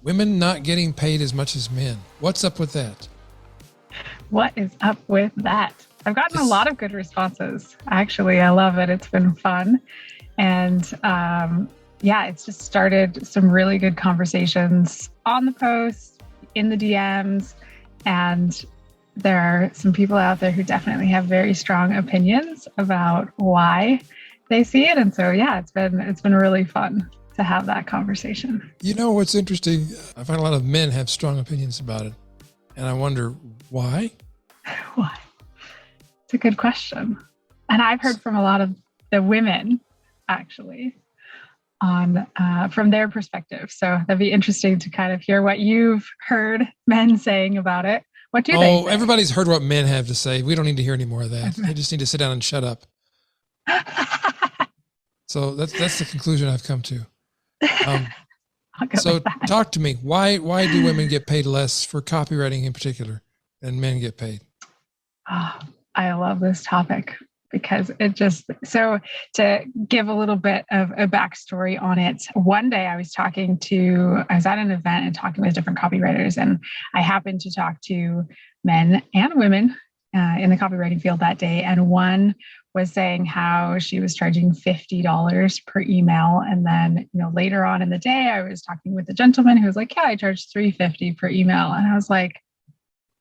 Women not getting paid as much as men. What's up with that? What is up with that? I've gotten a It's, lot of good responses. Actually, I love it. It's been fun. And yeah, it's just started some really good conversations on the post, in the DMs. And there are some people out there who definitely have very strong opinions about why they see it. And so, yeah, it's been really fun to have that conversation. you know what's interesting? I find a lot of men have strong opinions about it. And I wonder why? Why? It's a good question. And I've heard from a lot of the women actually on from their perspective. So that'd be interesting to kind of hear what you've heard men saying about it. What do they say? Everybody's heard what men have to say. We don't need to hear any more of that. They just need to sit down and shut up. So that's the conclusion I've come to. So talk to me. Why do women get paid less for copywriting in particular than men get paid? Oh, I love this topic because so to give a little bit of a backstory on it, one day I was at an event and talking with different copywriters, and I happened to talk to men and women in the copywriting field that day. And one was saying how she was charging $50 per email. And then, later on in the day, I was talking with a gentleman who was like, yeah, I charge $350 per email. And I was like,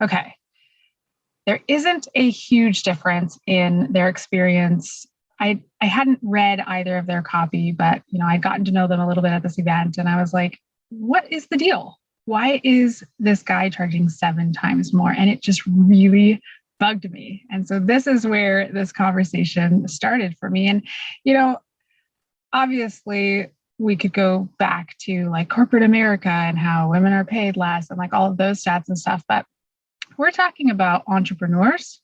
okay, there isn't a huge difference in their experience. I hadn't read either of their copy, but I'd gotten to know them a little bit at this event. And I was like, what is the deal? Why is this guy charging 7 times more? And it just really bugged me. And so this is where this conversation started for me. And, obviously we could go back to like corporate America and how women are paid less and like all of those stats and stuff. But we're talking about entrepreneurs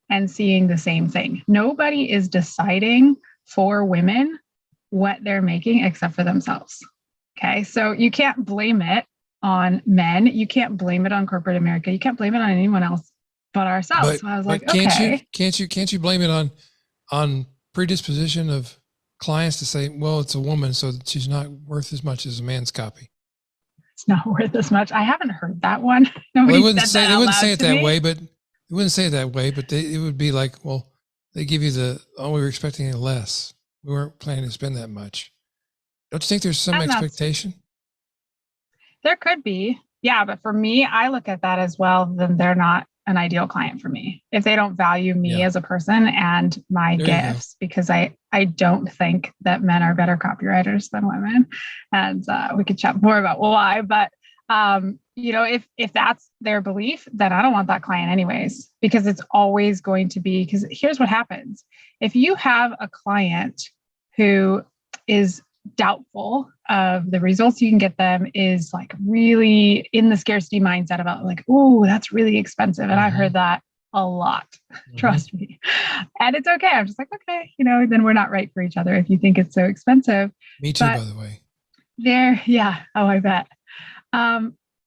and seeing the same thing. Nobody is deciding for women what they're making except for themselves. Okay. So you can't blame it on men. You can't blame it on corporate America. You can't blame it on anyone else but ourselves. But, so I was like, can't you blame it on predisposition of clients to say, well, it's a woman, so she's not worth as much as a man's copy? It's not worth as much. I haven't heard that one. They wouldn't say it that way, but it would be like, well, they give you we were expecting it less. We weren't planning to spend that much. Don't you think there's some expectation? There could be. Yeah. But for me, I look at that as well. Then they're not an ideal client for me if they don't value me as a person and my gifts, because I don't think that men are better copywriters than women. And we could chat more about why, but if that's their belief, then I don't want that client anyways, because it's always going to be, because here's what happens. If you have a client who is doubtful of the results you can get them, is like really in the scarcity mindset about like, oh, that's really expensive. And I've heard that a lot, trust me. And it's okay. I'm just like, okay, then we're not right for each other if you think it's so expensive. Me too, by the way. Oh, I bet.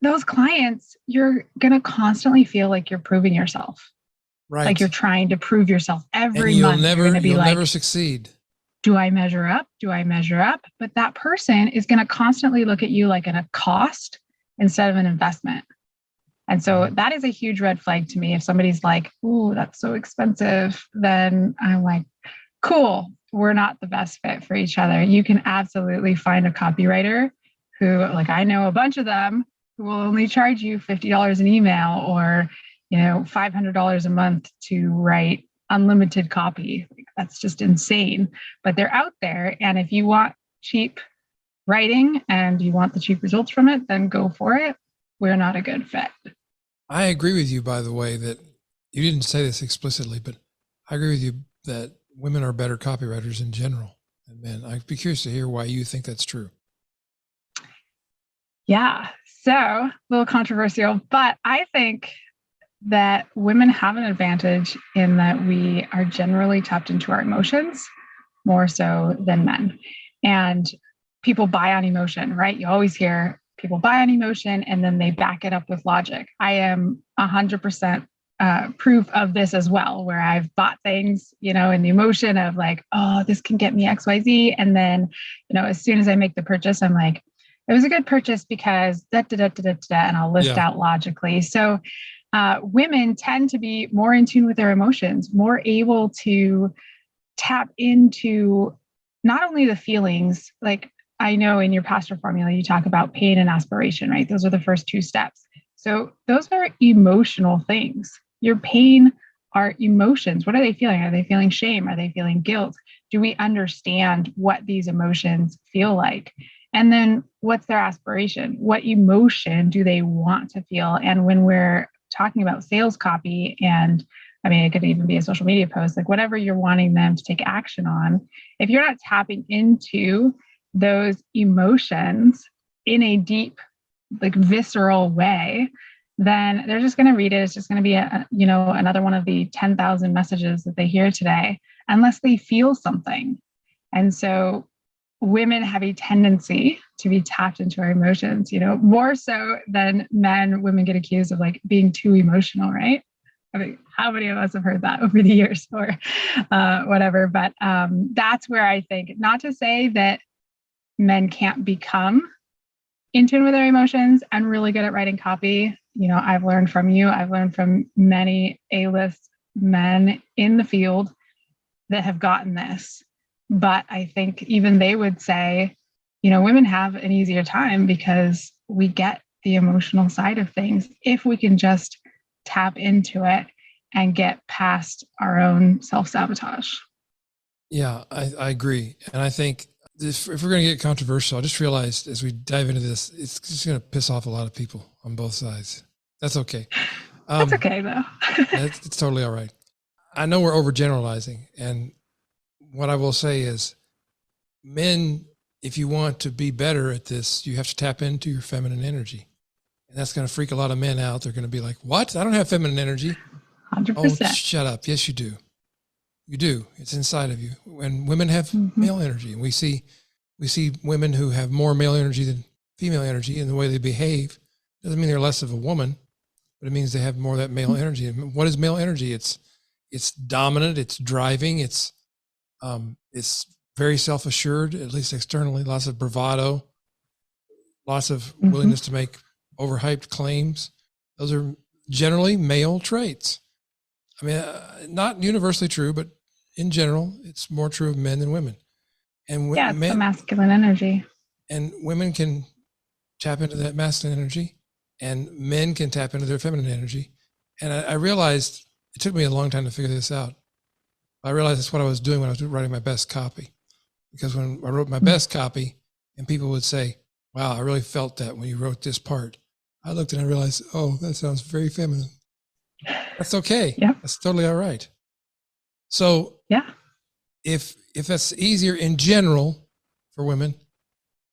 Those clients, you're going to constantly feel like you're proving yourself. Right. Like you're trying to prove yourself every month. You'll never succeed. Do I measure up? Do I measure up? But that person is going to constantly look at you like a cost instead of an investment. And so that is a huge red flag to me. If somebody's like, "Ooh, that's so expensive," then I'm like, cool, we're not the best fit for each other. You can absolutely find a copywriter who, like I know a bunch of them, who will only charge you $50 an email or, $500 a month to write unlimited copy. That's just insane, but they're out there. And if you want cheap writing and you want the cheap results from it, then go for it. We're not a good fit. I agree with you, by the way, that you didn't say this explicitly, but I agree with you that women are better copywriters in general than men. I'd be curious to hear why you think that's true. Yeah. So a little controversial, but I think that women have an advantage in that we are generally tapped into our emotions more so than men. And people buy on emotion, right? You always hear people buy on emotion and then they back it up with logic. I am 100% proof of this as well, where I've bought things, in the emotion of like, oh, this can get me XYZ. And then, as soon as I make the purchase, I'm like, it was a good purchase because da, da, da, da, da, da, and I'll list out logically. So women tend to be more in tune with their emotions, more able to tap into not only the feelings, like I know in your pastor formula, you talk about pain and aspiration, right? Those are the first two steps. So those are emotional things. Your pain are emotions. What are they feeling? Are they feeling shame? Are they feeling guilt? Do we understand what these emotions feel like? And then what's their aspiration? What emotion do they want to feel? And when we're talking about sales copy, and I mean, it could even be a social media post, like whatever you're wanting them to take action on, if you're not tapping into those emotions in a deep, like visceral way, then they're just going to read it. It's just going to be another one of the 10,000 messages that they hear today, unless they feel something. And so women have a tendency to be tapped into our emotions, more so than men. Women get accused of like being too emotional, right? I mean, how many of us have heard that over the years or whatever? But that's where I think, not to say that men can't become in tune with their emotions and really good at writing copy. I've learned from you. I've learned from many A-list men in the field that have gotten this. But I think even they would say, women have an easier time because we get the emotional side of things if we can just tap into it and get past our own self-sabotage. Yeah, I agree. And I think if we're going to get controversial, I just realized as we dive into this, it's just going to piss off a lot of people on both sides. That's okay. That's okay, though. It's totally all right. I know we're overgeneralizing. And what I will say is, men, if you want to be better at this, you have to tap into your feminine energy. And that's going to freak a lot of men out. They're going to be like, what? I don't have feminine energy. 100%. Oh, shut up. Yes, you do. You do. It's inside of you. And women have male energy. And we see women who have more male energy than female energy in the way they behave. Doesn't mean they're less of a woman, but it means they have more of that male energy. And what is male energy? It's dominant. It's driving. It's very self-assured, at least externally, lots of bravado, lots of willingness to make overhyped claims. Those are generally male traits. I mean, not universally true, but in general, it's more true of men than women. And it's the masculine energy. And women can tap into that masculine energy, and men can tap into their feminine energy. And I realized, it took me a long time to figure this out. I realized that's what I was doing when I was writing my best copy. Because when I wrote my best copy and people would say, wow, I really felt that when you wrote this part, I looked and I realized, oh, that sounds very feminine. That's okay. Yeah. That's totally all right. So if that's easier in general for women,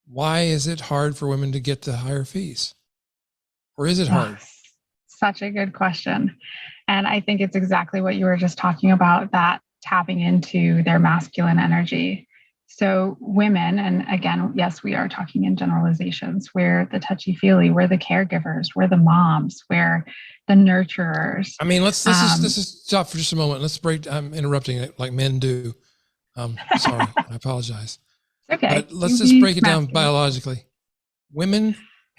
why is it hard for women to get to higher fees? Or is it hard? Such a good question. And I think it's exactly what you were just talking about, that tapping into their masculine energy. So women, and again, yes, we are talking in generalizations, we're the touchy-feely, we're the caregivers, we're the moms, we're the nurturers. I mean, let's just stop for just a moment. Let's break. I'm interrupting it like men do. Sorry, I apologize. Okay. But let's just break it down biologically. Women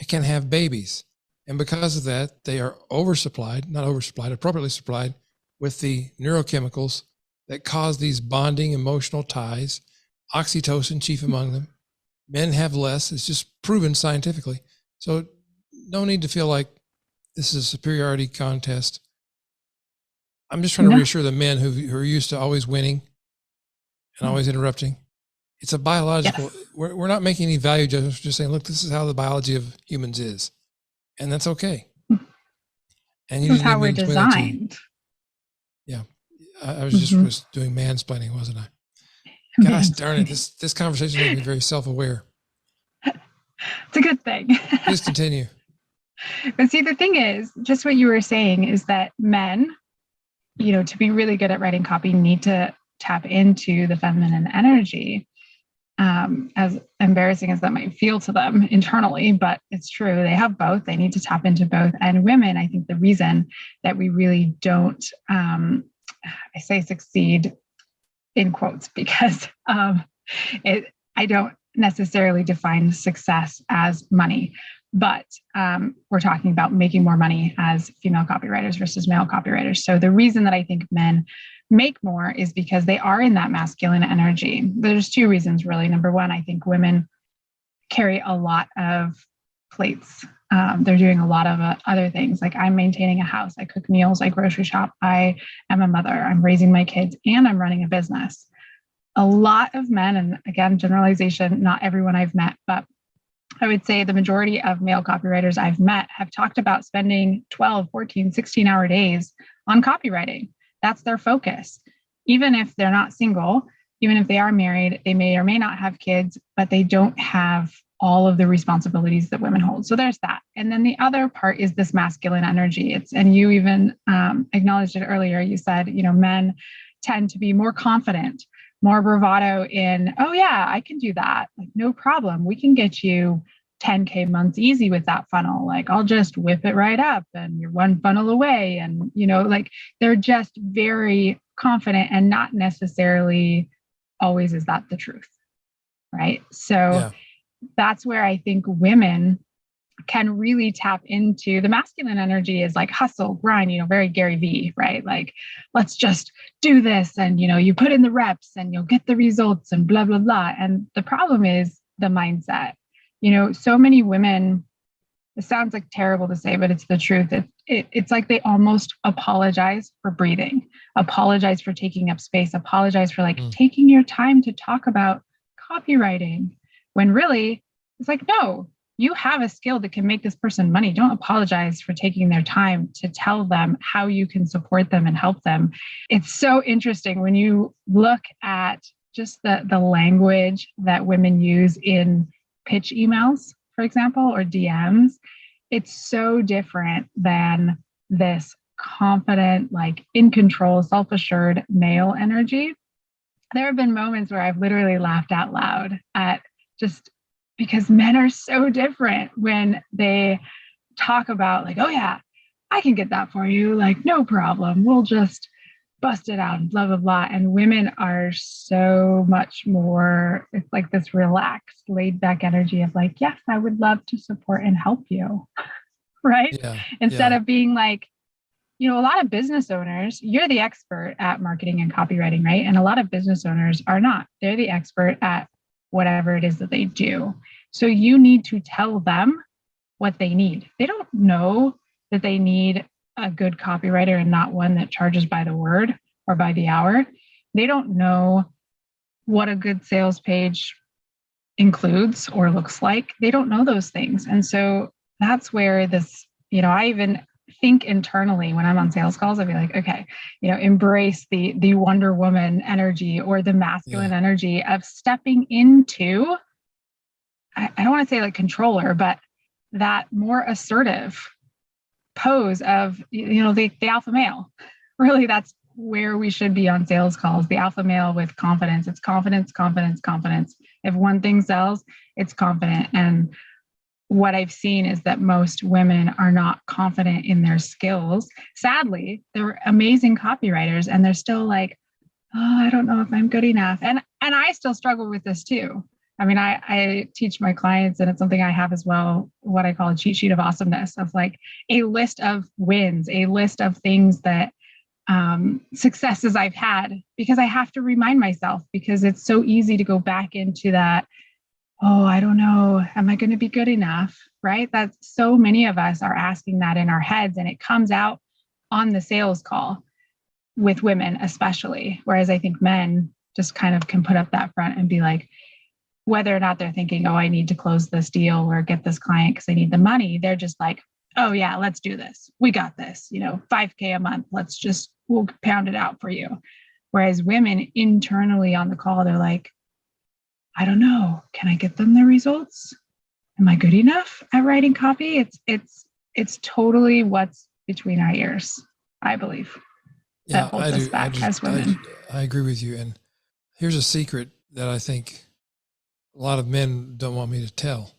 can have babies. And because of that, they are appropriately supplied with the neurochemicals that cause these bonding emotional ties, oxytocin chief among them. Men have less. It's just proven scientifically. So no need to feel like this is a superiority contest. I'm just trying to reassure the men who are used to always winning and always interrupting. It's a biological, we're not making any value judgments. We're just saying, look, this is how the biology of humans is. And that's okay. And this is how we're designed. Yeah. I was just doing mansplaining, wasn't I? Gosh darn it. This conversation made me very self-aware. It's a good thing. Please continue. But see, the thing is, just what you were saying is that men, to be really good at writing copy, need to tap into the feminine energy. As embarrassing as that might feel to them internally, but it's true. They have both. They need to tap into both. And women, I think the reason that we really don't, I say succeed in quotes because I don't necessarily define success as money, but we're talking about making more money as female copywriters versus male copywriters. So the reason that I think men make more is because they are in that masculine energy. There's two reasons, really. Number one, I think women carry a lot of plates. They're doing a lot of other things. Like, I'm maintaining a house, I cook meals, I grocery shop, I am a mother, I'm raising my kids, and I'm running a business. A lot of men, and again, generalization, not everyone I've met, but I would say the majority of male copywriters I've met have talked about spending 12, 14, 16-hour days on copywriting. That's their focus. Even if they're not single, even if they are married, they may or may not have kids, but they don't have all of the responsibilities that women hold. So there's that. And then the other part is this masculine energy. And you even acknowledged it earlier. You said, men tend to be more confident, more bravado in, oh yeah, I can do that. Like, no problem. We can get you 10K months easy with that funnel. Like, I'll just whip it right up and you're one funnel away. And, like, they're just very confident, and not necessarily always is that the truth. Right. So that's where I think women can really tap into the masculine energy is like hustle, grind, very Gary V, right? Like, let's just do this. And, you put in the reps and you'll get the results and blah, blah, blah. And the problem is the mindset. So many women, it sounds like terrible to say, but it's the truth. It's like they almost apologize for breathing, apologize for taking up space, apologize for taking your time to talk about copywriting, when really it's like, no, you have a skill that can make this person money. Don't apologize for taking their time to tell them how you can support them and help them. It's so interesting when you look at just the language that women use in pitch emails, for example, or DMs. It's so different than this confident, in control, self-assured male energy. There have been moments where I've literally laughed out loud at just because men are so different when they talk about oh yeah, I can get that for you. No problem. We'll just bust it out and blah, blah, blah. And women are so much more, it's like this relaxed, laid back energy of yes, I would love to support and help you. Right. Yeah, instead of being a lot of business owners, you're the expert at marketing and copywriting, right? And a lot of business owners are not. They're the expert at whatever it is that they do. So you need to tell them what they need. They don't know that they need a good copywriter and not one that charges by the word or by the hour. They don't know what a good sales page includes or looks like. They don't know those things. And so that's where this, I even think internally when I'm on sales calls, I'd be like, okay, embrace the Wonder Woman energy or the masculine energy of stepping into, I don't want to say controller, but that more assertive pose of, the alpha male. Really, that's where we should be on sales calls. The alpha male with confidence. It's confidence, confidence, confidence. If one thing sells, it's confident. And what I've seen is that most women are not confident in their skills. Sadly, they're amazing copywriters and they're still oh, I don't know if I'm good enough. And I still struggle with this too. I mean, I teach my clients, and it's something I have as well, what I call a cheat sheet of awesomeness, of a list of wins, a list of things that successes I've had, because I have to remind myself, because it's so easy to go back into that, oh, I don't know, am I going to be good enough? Right? That's so many of us are asking that in our heads, and it comes out on the sales call with women, especially. Whereas I think men just kind of can put up that front and be whether or not they're thinking, oh, I need to close this deal or get this client because I need the money. They're just oh yeah, let's do this. We got this, $5K a month. We'll pound it out for you. Whereas women internally on the call, they're I don't know. Can I get them the results? Am I good enough at writing copy? It's totally what's between our ears, I believe. That holds us back as women. I agree with you. And here's a secret that I think a lot of men don't want me to tell.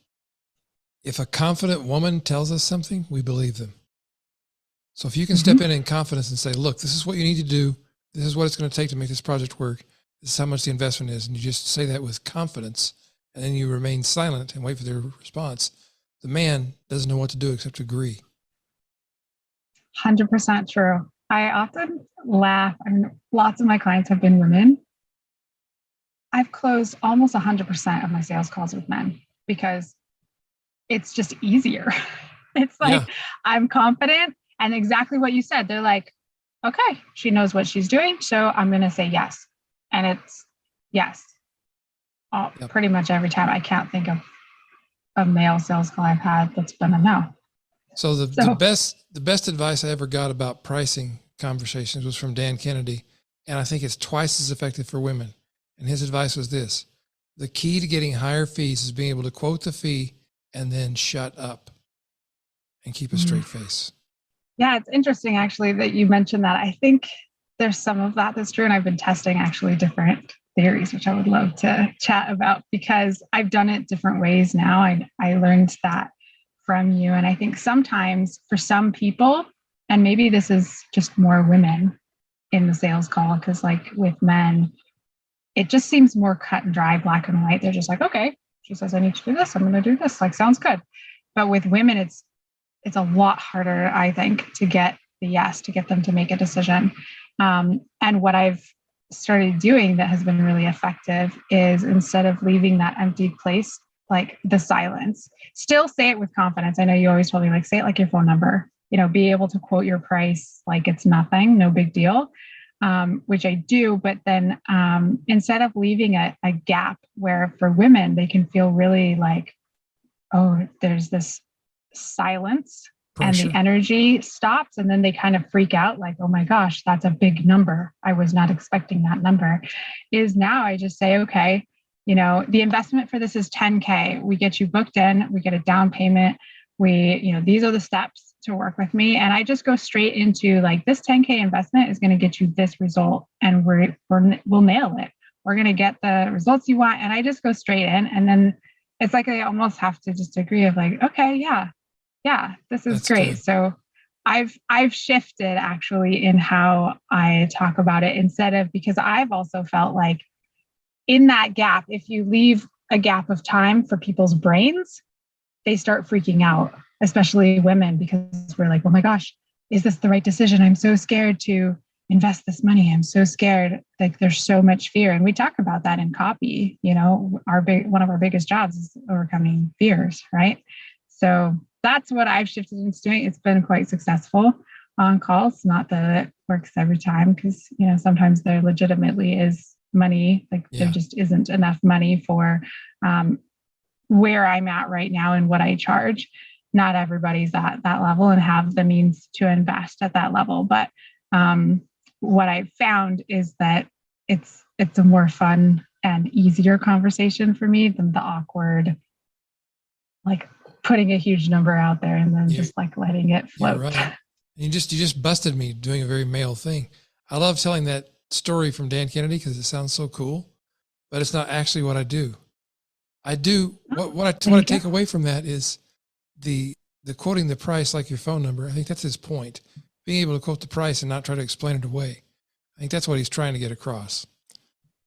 If a confident woman tells us something, we believe them. So if you can step in confidence and say, look, this is what you need to do. This is what it's going to take to make this project work. This is how much the investment is. And you just say that with confidence and then you remain silent and wait for their response, the man doesn't know what to do except to agree. 100% true. I often laugh. I mean, lots of my clients have been women. I've closed almost 100% of my sales calls with men because it's just easier. It's like, I'm confident, and exactly what you said. They're like, okay, she knows what she's doing, so I'm going to say yes. And it's yes. Pretty much every time. I can't think of a male sales call I've had that's been a no. So the best advice I ever got about pricing conversations was from Dan Kennedy. And I think it's twice as effective for women. And his advice was this: the key to getting higher fees is being able to quote the fee and then shut up and keep a straight face. Yeah, it's interesting actually that you mentioned that. I think there's some of that that's true. And I've been testing actually different theories, which I would love to chat about because I've done it different ways now. I learned that from you. And I think sometimes for some people, and maybe this is just more women in the sales call, because like with men, it just seems more cut and dry, black and white. They're just like, okay, she says I need to do this, I'm going to do this. Like, sounds good. But with women, it's a lot harder, I think, to get the yes, to get them to make a decision. And what I've started doing that has been really effective is, instead of leaving that empty place, like the silence, still say it with confidence. I know you always told me, like, say it like your phone number, be able to quote your price like it's nothing, no big deal, which I do. But then instead of leaving a gap where for women, they can feel really like, oh, there's this silence pressure, and the energy stops, and then they kind of freak out like, oh my gosh, that's a big number. I was not expecting that number. Is now I just say, okay, the investment for this is $10K. We get you booked in, we get a down payment. These are the steps to work with me. And I just go straight into like, this $10K investment is going to get you this result, and we'll nail it. We're going to get the results you want. And I just go straight in. And then it's like, I almost have to just agree of like, okay, yeah, this is That's great. Good. So I've shifted actually in how I talk about it, instead of, because I've also felt like in that gap, if you leave a gap of time for people's brains, they start freaking out, especially women, because we're like, oh my gosh, is this the right decision? I'm so scared to invest this money. I'm so scared. Like, there's so much fear. And we talk about that in copy, one of our biggest jobs is overcoming fears, right? So that's what I've shifted into doing. It's been quite successful on calls. Not that it works every time, because, sometimes there legitimately is money, like there just isn't enough money for where I'm at right now and what I charge. Not everybody's at that level and have the means to invest at that level. But what I've found is that it's a more fun and easier conversation for me than the awkward, like putting a huge number out there and then just like letting it float. Right. You just busted me doing a very male thing. I love telling that story from Dan Kennedy because it sounds so cool, but it's not actually what I do. I do what I take away from that is the quoting the price like your phone number. I think that's his point. Being able to quote the price and not try to explain it away. I think that's what he's trying to get across.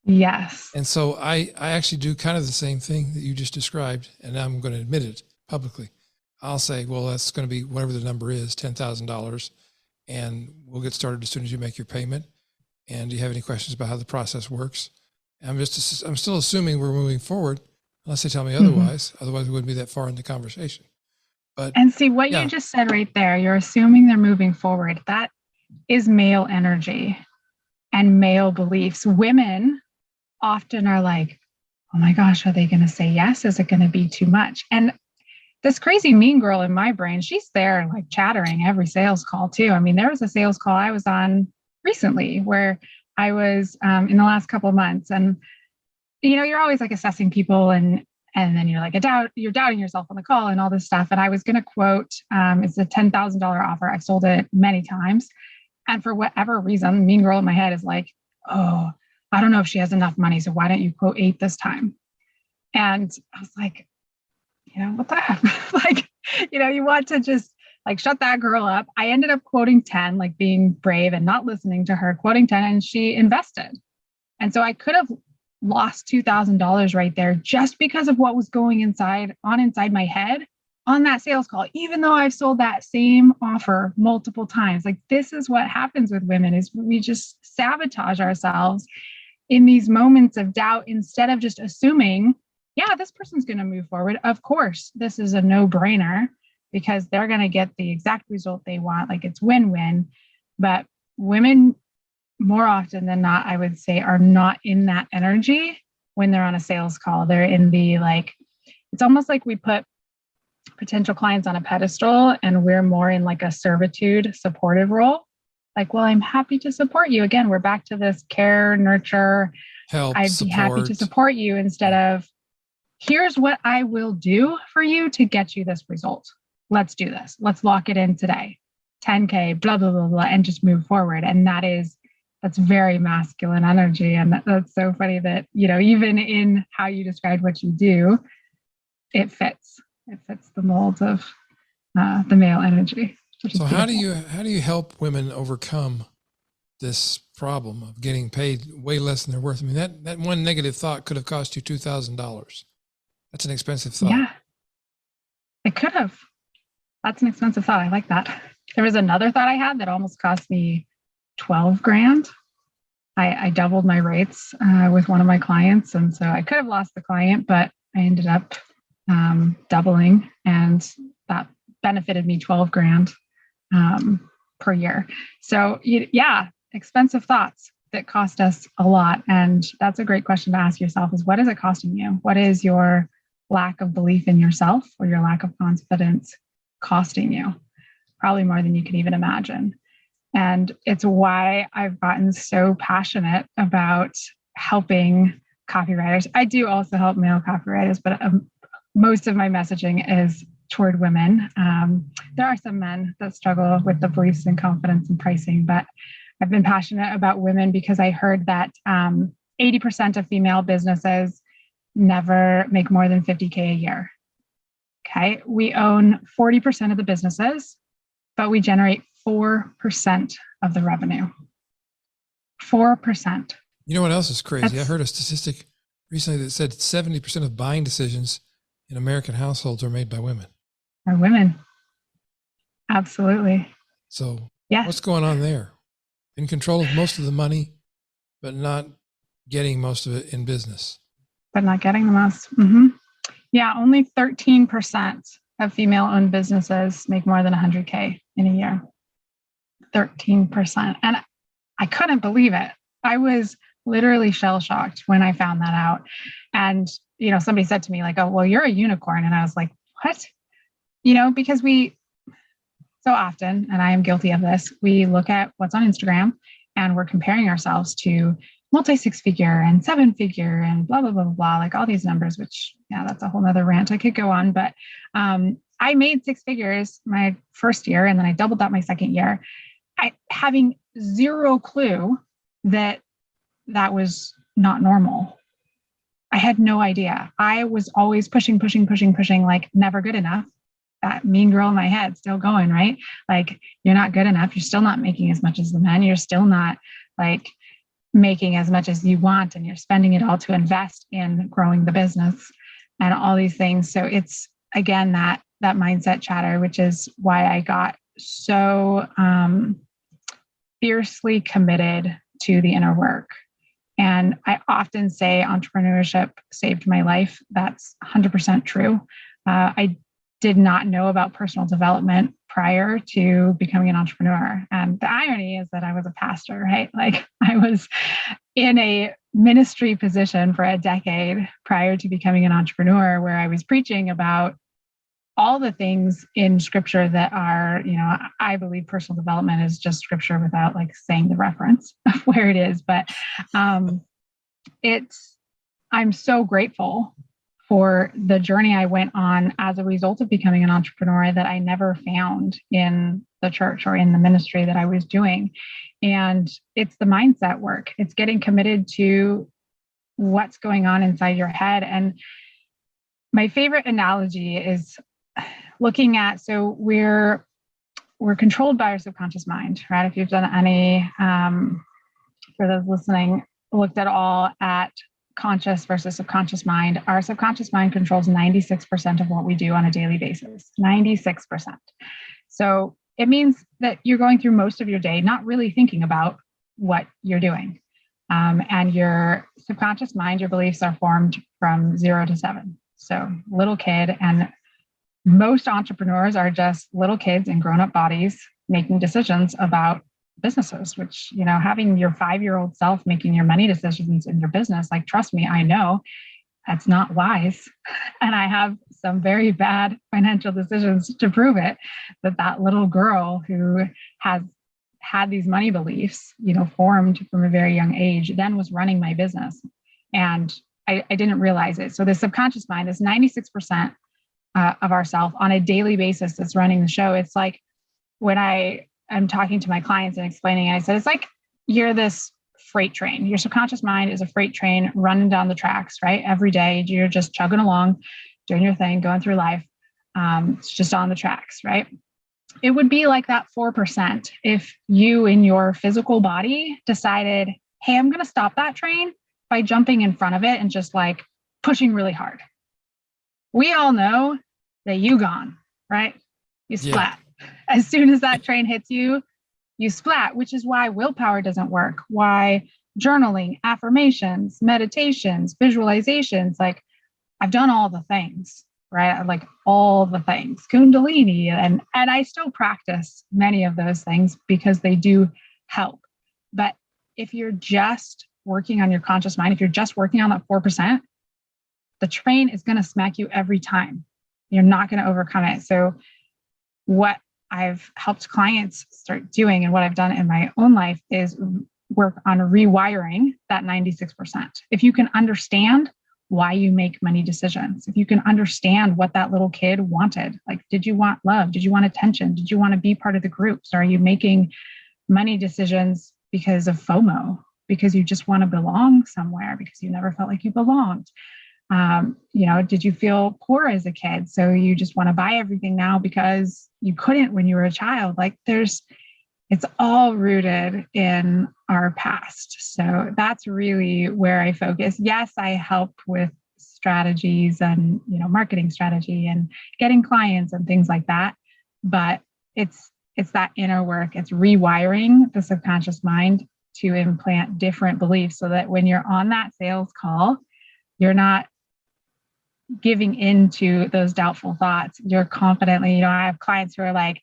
Yes. And so I actually do kind of the same thing that you just described, and I'm going to admit it publicly. I'll say, well, that's going to be whatever the number is, $10,000, and we'll get started as soon as you make your payment. And do you have any questions about how the process works? And I'm still assuming we're moving forward, unless they tell me otherwise. Mm-hmm. Otherwise, we wouldn't be that far in the conversation. And see what you just said right there. You're assuming they're moving forward. That is male energy and male beliefs. Women often are like, oh my gosh, are they going to say yes? Is it going to be too much? And this crazy mean girl in my brain, she's there like chattering every sales call too. I mean, there was a sales call I was on recently where I was in the last couple of months, and you're always like assessing people, and then you're like you're doubting yourself on the call and all this stuff. And I was going to quote, it's a $10,000 offer. I've sold it many times. And for whatever reason, mean girl in my head is like, oh, I don't know if she has enough money, so why don't you quote 8 this time? And I was like, what the heck? Like, you want to just like shut that girl up. I ended up quoting 10, like being brave and not listening to her, quoting 10, and she invested. And so I could have lost $2,000 right there just because of what was going inside my head on that sales call, even though I've sold that same offer multiple times. Like, this is what happens with women, is we just sabotage ourselves in these moments of doubt instead of just assuming, yeah, this person's going to move forward. Of course, this is a no-brainer because they're going to get the exact result they want. Like, it's win-win. But women, more often than not, I would say, are not in that energy when they're on a sales call. They're in the, like, it's almost like we put potential clients on a pedestal and we're more in like a servitude, supportive role. Like, well, I'm happy to support you. Again, we're back to this care, nurture, help, I'd be happy to support you, instead of, here's what I will do for you to get you this result. Let's do this. Let's lock it in today. 10K, blah, blah, blah, blah, and just move forward. And that's very masculine energy. And that's so funny that, even in how you described what you do, it fits the mold of the male energy. So how do you help women overcome this problem of getting paid way less than they're worth? I mean, that one negative thought could have cost you $2,000. That's an expensive thought. Yeah, it could have. That's an expensive thought. I like that. There was another thought I had that almost cost me $12,000. I doubled my rates with one of my clients. And so I could have lost the client, but I ended up doubling, and that benefited me $12,000 per year. So yeah, expensive thoughts that cost us a lot. And that's a great question to ask yourself, is what is it costing you? What is your lack of belief in yourself or your lack of confidence costing you? Probably more than you can even imagine. And it's why I've gotten so passionate about helping copywriters. I do also help male copywriters, but most of my messaging is toward women. There are some men that struggle with the beliefs and confidence and pricing, but I've been passionate about women because I heard that 80% of female businesses never make more than 50K a year. Okay. We own 40% of the businesses, but we generate 4% of the revenue. 4%. You know what else is crazy? I heard a statistic recently that said 70% of buying decisions in American households are made by women. Are women. Absolutely. So yes. What's going on there? In control of most of the money, but not getting most of it in business. But not getting the most. Mm-hmm. Yeah, only 13% of female-owned businesses make more than 100K in a year. 13%. And I couldn't believe it. I was literally shell-shocked when I found that out. And, somebody said to me like, oh, well, you're a unicorn. And I was like, what? Because we so often, and I am guilty of this, we look at what's on Instagram and we're comparing ourselves to multi-six-figure and seven-figure and blah, blah, blah, blah, blah, like all these numbers, which, yeah, that's a whole nother rant I could go on. But I made six figures my first year, and then I doubled that my second year, having zero clue that was not normal. I had no idea. I was always pushing, like never good enough. That mean girl in my head still going, right? Like, you're not good enough. You're still not making as much as the men. You're still not like making as much as you want, and you're spending it all to invest in growing the business and all these things. So it's, again, that mindset chatter, which is why I got so fiercely committed to the inner work. And I often say entrepreneurship saved my life. That's 100% true. I did not know about personal development prior to becoming an entrepreneur. And the irony is that I was a pastor, right? Like, I was in a ministry position for a decade prior to becoming an entrepreneur, where I was preaching about all the things in scripture that are, I believe personal development is just scripture without like saying the reference of where it is. But I'm so grateful for the journey I went on as a result of becoming an entrepreneur that I never found in the church or in the ministry that I was doing. And it's the mindset work. It's getting committed to what's going on inside your head. And my favorite analogy is looking at, so we're controlled by our subconscious mind, right? If you've done any, for those listening, looked at all at conscious versus subconscious mind, our subconscious mind controls 96% of what we do on a daily basis. 96%. So it means that you're going through most of your day not really thinking about what you're doing. And your subconscious mind, your beliefs are formed from 0 to 7. So little kid, and most entrepreneurs are just little kids in grown-up bodies making decisions about businesses, which, having your 5-year-old self making your money decisions in your business, like, trust me, I know that's not wise. And I have some very bad financial decisions to prove it, that little girl who has had these money beliefs, formed from a very young age, then was running my business. And I didn't realize it. So the subconscious mind is 96% of ourself on a daily basis that's running the show. It's like when I'm talking to my clients and explaining it, I said, it's like you're this freight train. Your subconscious mind is a freight train running down the tracks, right? Every day you're just chugging along, doing your thing, going through life. It's just on the tracks, right? It would be like that 4% if you in your physical body decided, hey, I'm going to stop that train by jumping in front of it and just like pushing really hard. We all know that you gone, right? You splat. Yeah. As soon as that train hits you, you splat, which is why willpower doesn't work, why journaling, affirmations, meditations, visualizations, like I've done all the things, right? Like all the things, Kundalini, and I still practice many of those things because they do help. But if you're just working on your conscious mind, if you're just working on that 4%, the train is going to smack you every time. You're not going to overcome it. So what I've helped clients start doing and what I've done in my own life is work on rewiring that 96%. If you can understand why you make money decisions, if you can understand what that little kid wanted, like, did you want love? Did you want attention? Did you want to be part of the groups? Are you making money decisions because of FOMO, because you just want to belong somewhere, because you never felt like you belonged? Did you feel poor as a kid? So you just want to buy everything now because you couldn't when you were a child. Like it's all rooted in our past. So that's really where I focus. Yes, I help with strategies and, marketing strategy and getting clients and things like that. But it's that inner work. It's rewiring the subconscious mind to implant different beliefs so that when you're on that sales call, you're not giving into those doubtful thoughts. You're confidently, I have clients who are like,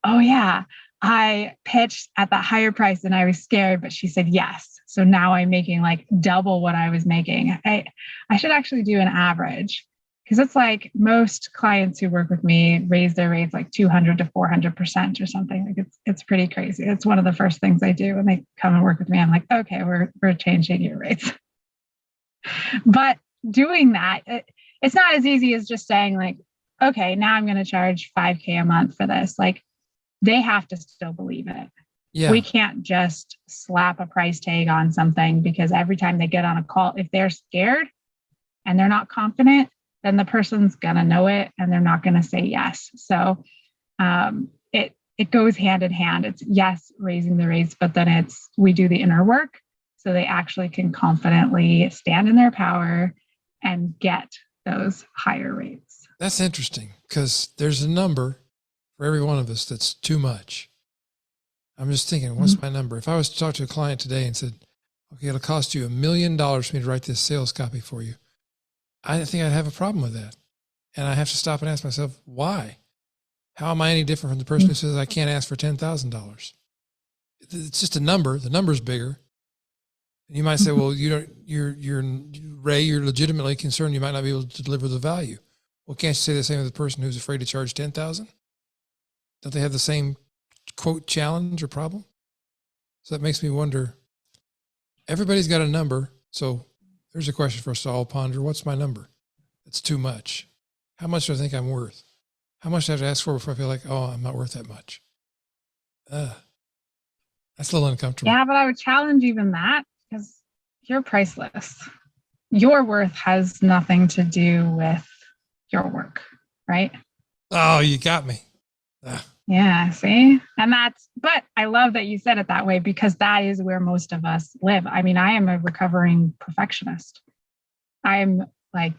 oh yeah, I pitched at that higher price and I was scared, but she said yes. So now I'm making like double what I was making. I should actually do an average, because it's like most clients who work with me raise their rates like 200 to 400% or something. Like it's pretty crazy. It's one of the first things I do when they come and work with me. I'm like, okay, we're changing your rates. But doing that, it's not as easy as just saying like, okay, now I'm going to charge $5,000 a month for this. Like, they have to still believe it. Yeah. We can't just slap a price tag on something, because every time they get on a call, if they're scared and they're not confident, then the person's going to know it and they're not going to say yes. So it goes hand in hand. It's yes, raising the rates, but then we do the inner work so they actually can confidently stand in their power and get those higher rates. That's interesting, because there's a number for every one of us that's too much. I'm just thinking, what's my number? If I was to talk to a client today and said, okay, it'll cost you $1 million for me to write this sales copy for you, I think I'd have a problem with that. And I have to stop and ask myself, why? How am I any different from the person who says I can't ask for $10,000? It's just a number. The number's bigger. And you might say, well, you're Ray, you're legitimately concerned you might not be able to deliver the value. Well, can't you say the same with the person who's afraid to charge $10,000? Don't they have the same, quote, challenge or problem? So that makes me wonder, everybody's got a number. So there's a question for us to all ponder. What's my number? It's too much. How much do I think I'm worth? How much do I have to ask for before I feel like, oh, I'm not worth that much? That's a little uncomfortable. Yeah, but I would challenge even that, because you're priceless. Your worth has nothing to do with your work, right? Oh, you got me. Yeah, see? But I love that you said it that way, because that is where most of us live. I mean, I am a recovering perfectionist. I'm like,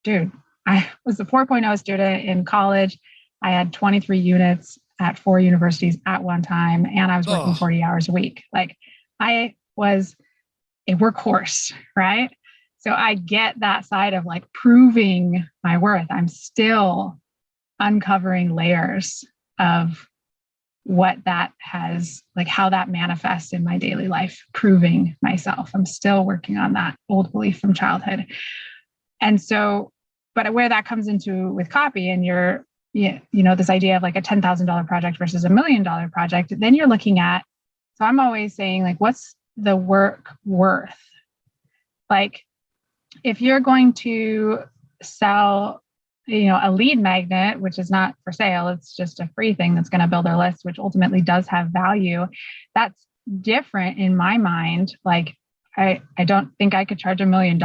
dude, I was a 4.0 student in college. I had 23 units at 4 universities at one time, and I was working 40 hours a week. Like, I was a workhorse, right? So I get that side of like proving my worth. I'm still uncovering layers of what that has, like how that manifests in my daily life, proving myself. I'm still working on that old belief from childhood. And so, but where that comes into with copy and this idea of like a $10,000 project versus $1 million project, then you're looking at, so I'm always saying like, what's the work worth? Like, if you're going to sell, a lead magnet, which is not for sale, it's just a free thing that's going to build their list, which ultimately does have value. That's different in my mind. Like, I don't think I could charge $1 million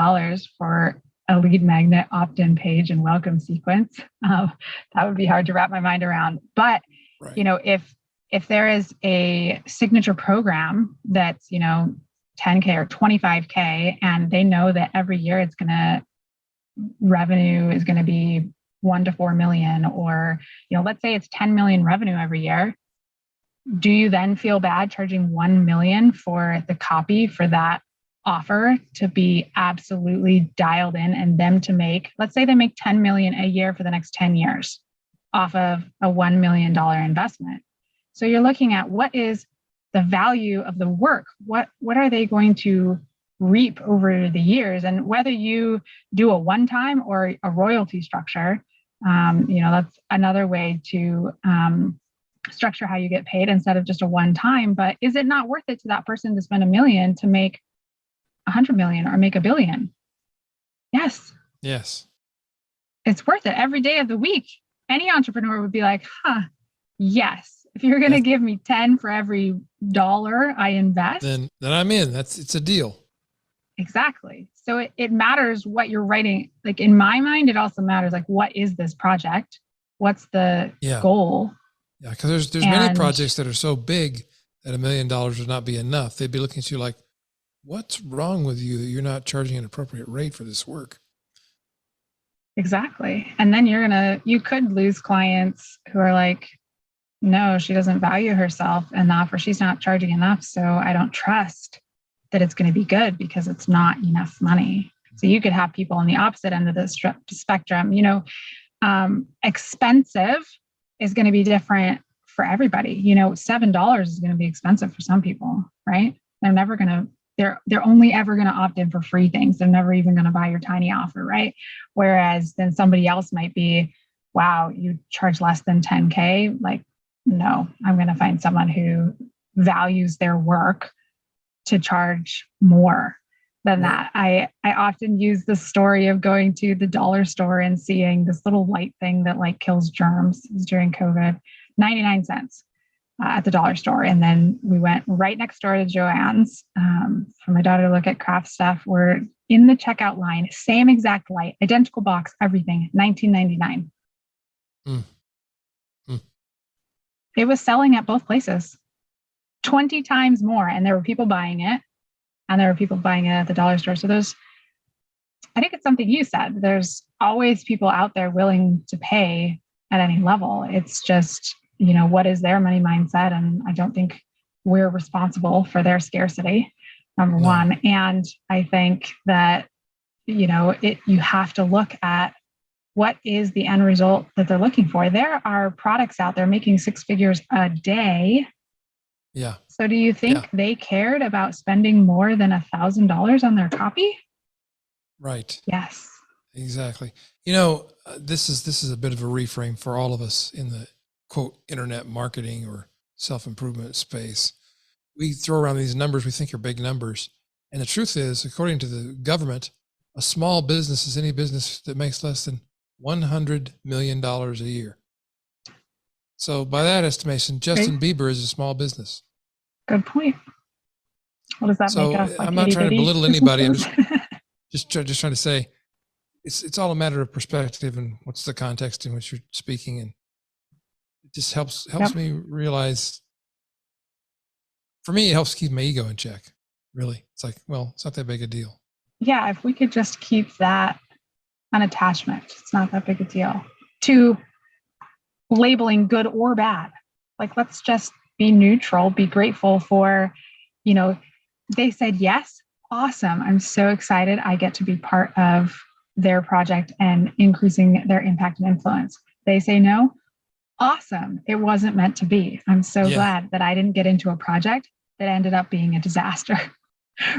for a lead magnet opt-in page and welcome sequence. That would be hard to wrap my mind around. But, right. If there is a signature program that's, 10K or 25K, and they know that every year revenue is going to be 1 to 4 million, or, let's say it's 10 million revenue every year. Do you then feel bad charging 1 million for the copy for that offer to be absolutely dialed in, and them to make, let's say they make 10 million a year for the next 10 years off of a $1 million investment. So you're looking at what is the value of the work? What are they going to reap over the years? And whether you do a one-time or a royalty structure, that's another way to structure how you get paid instead of just a one-time. But is it not worth it to that person to spend $1 million to make 100 million or make $1 billion? Yes. Yes. It's worth it every day of the week. Any entrepreneur would be like, yes. If you're going to give me 10 for every dollar I invest, then I'm in. It's a deal. Exactly. So it matters what you're writing. Like, in my mind, it also matters, like, what is this project? What's the goal? Yeah. Cause there's many projects that are so big that $1 million would not be enough. They'd be looking at you like, what's wrong with you that you're not charging an appropriate rate for this work? Exactly. And then you could lose clients who are like, no, she doesn't value herself enough, or she's not charging enough. So I don't trust that it's going to be good because it's not enough money. So you could have people on the opposite end of the spectrum. Expensive is going to be different for everybody. $7 is going to be expensive for some people, right? They're only ever going to opt in for free things. They're never even going to buy your tiny offer, right? Whereas then somebody else might be, wow, you charge less than 10K. Like, no, I'm going to find someone who values their work to charge more than that. I often use the story of going to the dollar store and seeing this little light thing that like kills germs. It was during COVID, 99 cents at the dollar store. And then we went right next door to Joann's for my daughter to look at craft stuff. We're in the checkout line, same exact light, identical box, everything, $19.99. It was selling at both places 20 times more. And there were people buying it, and there were people buying it at the dollar store. So I think it's something you said, there's always people out there willing to pay at any level. It's just, what is their money mindset? And I don't think we're responsible for their scarcity, number one. And I think that, you have to look at what is the end result that they're looking for. There are products out there making 6 figures a day. Yeah. So do you think they cared about spending more than $1,000 on their copy? Right. Yes. Exactly. This is a bit of a reframe for all of us in the quote internet marketing or self-improvement space. We throw around these numbers we think are big numbers. And the truth is, according to the government, a small business is any business that makes less than $100 million a year. So by that estimation, Justin Bieber is a small business. Good point. What does that make us? Like, I'm not trying to belittle anybody. I'm just trying to say it's all a matter of perspective and what's the context in which you're speaking. And it just helps me realize, for me, it helps keep my ego in check. Really. It's like, well, it's not that big a deal. yeah, if we could just keep that unattachment, it's not that big a deal, to labeling good or bad. Like, let's just be neutral, be grateful for, they said yes. Awesome. I'm so excited. I get to be part of their project and increasing their impact and influence. They say no. Awesome. It wasn't meant to be. I'm so glad that I didn't get into a project that ended up being a disaster.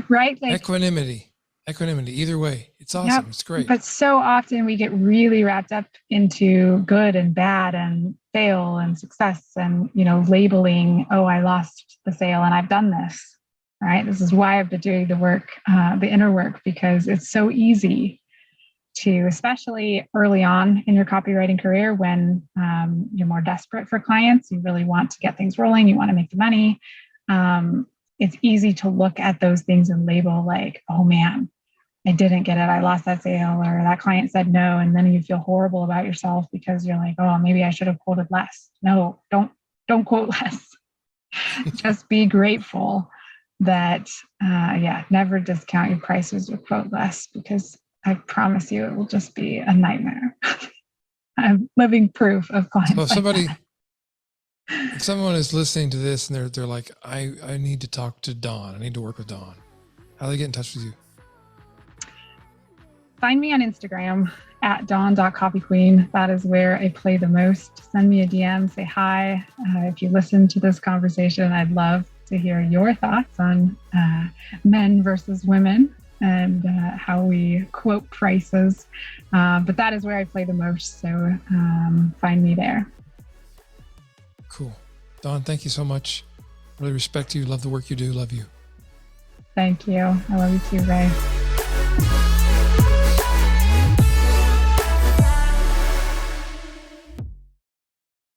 Right? Like, equanimity, either way. It's awesome. Yep. It's great. But so often we get really wrapped up into good and bad and fail and success and, labeling, oh, I lost the sale and I've done this, right? This is why I've been doing the work, the inner work, because it's so easy to, especially early on in your copywriting career, when you're more desperate for clients, you really want to get things rolling, you want to make the money. It's easy to look at those things and label like, oh man, I didn't get it. I lost that sale, or that client said no. And then you feel horrible about yourself because you're like, oh, maybe I should have quoted less. No, don't quote less. Just be grateful that, never discount your prices or quote less, because I promise you, it will just be a nightmare. I'm living proof of clients. So if someone is listening to this and they're like, I need to talk to Dawn. I need to work with Dawn. How do they get in touch with you? Find me on Instagram at dawn.copyqueen. That is where I play the most. Send me a DM, say hi. If you listen to this conversation, I'd love to hear your thoughts on men versus women and how we quote prices. But that is where I play the most. So find me there. Cool. Dawn, thank you so much. Really respect you. Love the work you do. Love you. Thank you. I love you too, Ray.